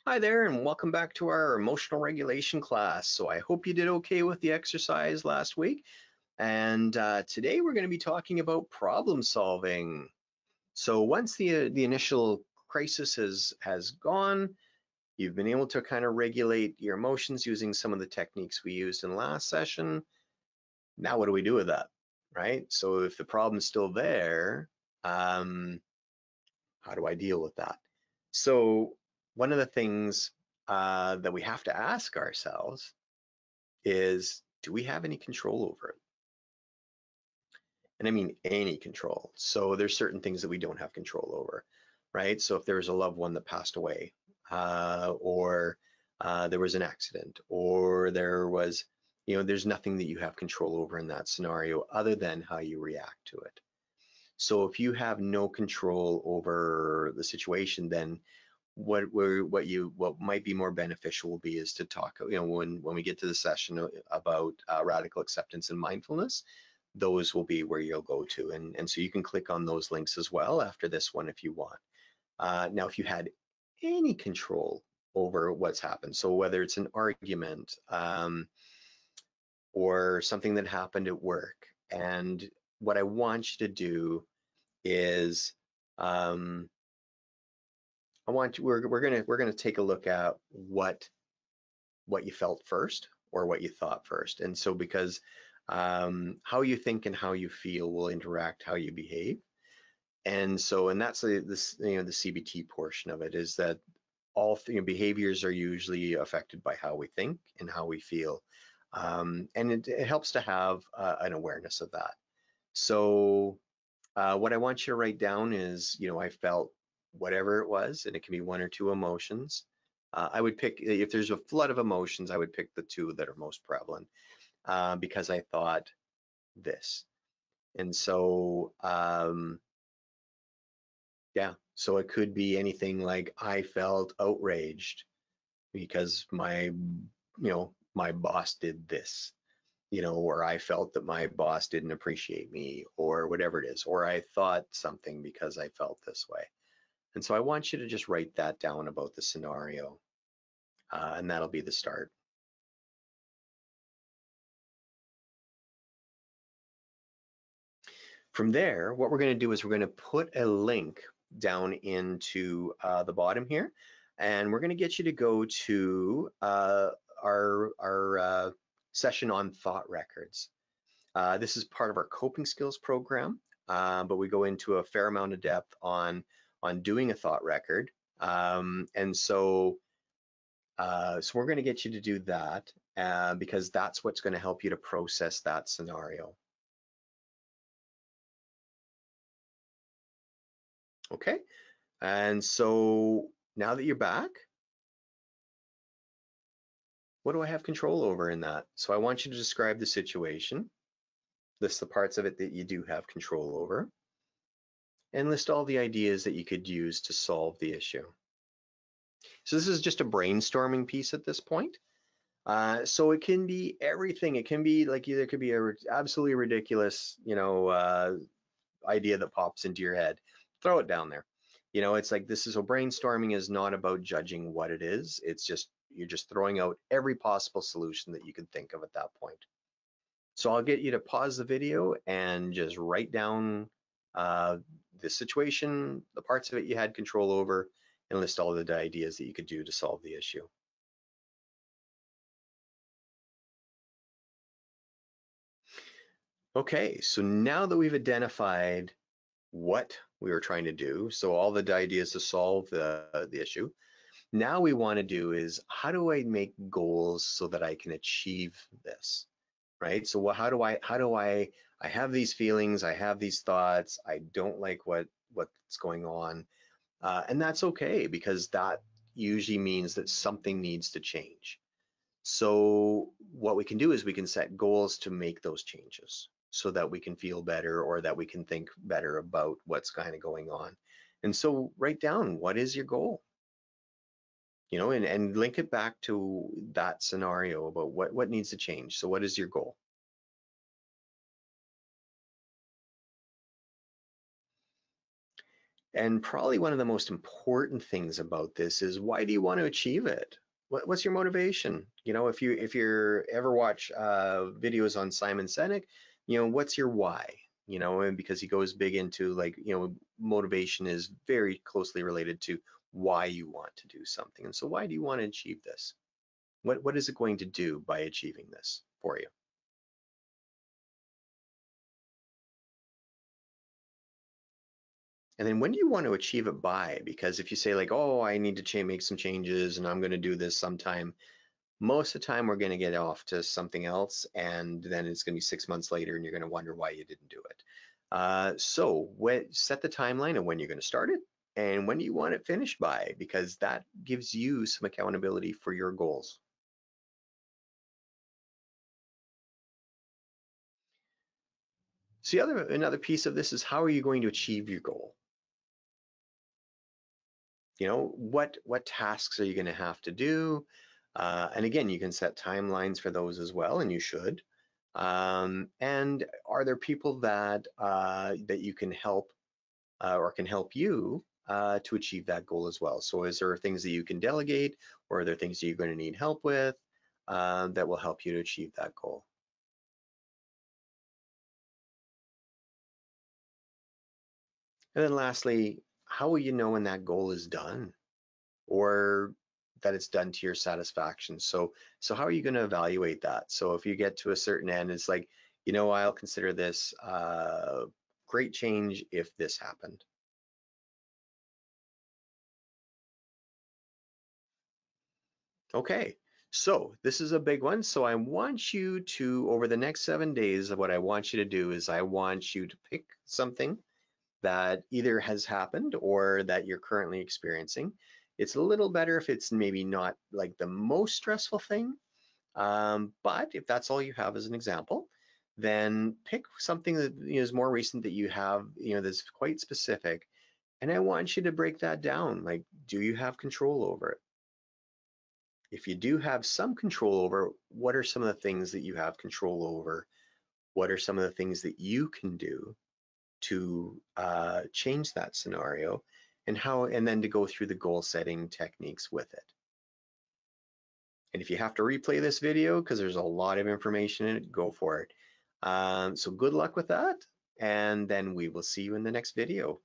Hi there, and welcome back to our emotional regulation class. So I hope you did okay with the exercise last week. And today we're going to be talking about problem solving. So once the initial crisis has gone, you've been able to kind of regulate your emotions using some of the techniques we used in last session. Now what do we do with that, right? So if the problem's still there, um, how do I deal with that? So one of the things that we have to ask ourselves is, do we have any control over it? And I mean any control. So there's certain things that we don't have control over, right? So if there's a loved one that passed away, or there was an accident, or there was, there's nothing that you have control over in that scenario other than how you react to it. So if you have no control over the situation, then what might be more beneficial will be is to talk, when we get to the session about radical acceptance and mindfulness. Those will be where you'll go to, and so you can click on those links as well after this one if you want. Now if you had any control over what's happened, so whether it's an argument, or something that happened at work, and what I want you to do is, um, we're gonna take a look at what you felt first or what you thought first. And so because how you think and how you feel will interact how you behave. And so, and that's the CBT portion of it, is that all behaviors are usually affected by how we think and how we feel. And it helps to have an awareness of that. So what I want you to write down is, I felt whatever it was, and it can be one or two emotions. I would pick, if there's a flood of emotions, I would pick the two that are most prevalent, because I thought this. And so, yeah, so it could be anything like I felt outraged because my boss did this, or I felt that my boss didn't appreciate me, or whatever it is, or I thought something because I felt this way. And so I want you to just write that down about the scenario, and that'll be the start. From there, what we're going to do is we're going to put a link down into the bottom here, and we're going to get you to go to our session on thought records. This is part of our coping skills program, but we go into a fair amount of depth on doing a thought record. And so we're going to get you to do that, because that's what's going to help you to process that scenario. Okay, and so now that you're back, what do I have control over in that? So I want you to describe the situation, list the parts of it that you do have control over, and list all the ideas that you could use to solve the issue. So this is just a brainstorming piece at this point. So it can be everything. It can be like, there could be a absolutely ridiculous, idea that pops into your head. Throw it down there. It's like, this is, so brainstorming is not about judging what it is. It's just, you're just throwing out every possible solution that you can think of at that point. So I'll get you to pause the video and just write down the situation, the parts of it you had control over, and list all the ideas that you could do to solve the issue. Okay, so now that we've identified what we were trying to do, so all the ideas to solve the issue, now we want to do is, how do I make goals so that I can achieve this, right? So I have these feelings, I have these thoughts, I don't like what's going on, and that's okay, because that usually means that something needs to change. So what we can do is we can set goals to make those changes so that we can feel better, or that we can think better about what's kind of going on. And so write down, what is your goal? And link it back to that scenario about what needs to change. So what is your goal? And probably one of the most important things about this is, why do you want to achieve it? What's your motivation? You know, if you're ever watch videos on Simon Sinek, you know, what's your why? You know, and because he goes big into, like, you know, motivation is very closely related to why you want to do something. And so why do you want to achieve this? What is it going to do by achieving this for you? And then when do you want to achieve it by? Because if you say, like, oh, I need to make some changes and I'm going to do this sometime, most of the time we're going to get off to something else, and then it's going to be 6 months later and you're going to wonder why you didn't do it. So set the timeline of when you're going to start it and when you want it finished by, because that gives you some accountability for your goals. So another piece of this is, how are you going to achieve your goal? You know, what tasks are you going to have to do? And again, you can set timelines for those as well, and you should. And are there people that that you can help or can help you to achieve that goal as well? So is there things that you can delegate, or are there things that you're going to need help with that will help you to achieve that goal? And then lastly, how will you know when that goal is done, or that it's done to your satisfaction? So how are you going to evaluate that? So if you get to a certain end, it's like, you know, I'll consider this great change if this happened. Okay, so this is a big one. So I want you to, over the next 7 days, what I want you to do is, I want you to pick something that either has happened or that you're currently experiencing. It's a little better if it's maybe not like the most stressful thing, but if that's all you have as an example, then pick something that, you know, is more recent, that you have, you know, that's quite specific. And I want you to break that down. Like, do you have control over it? If you do have some control over, what are some of the things that you have control over? What are some of the things that you can do to change that scenario, and then to go through the goal setting techniques with it. And if you have to replay this video because there's a lot of information in it, go for it. So good luck with that, and then we will see you in the next video.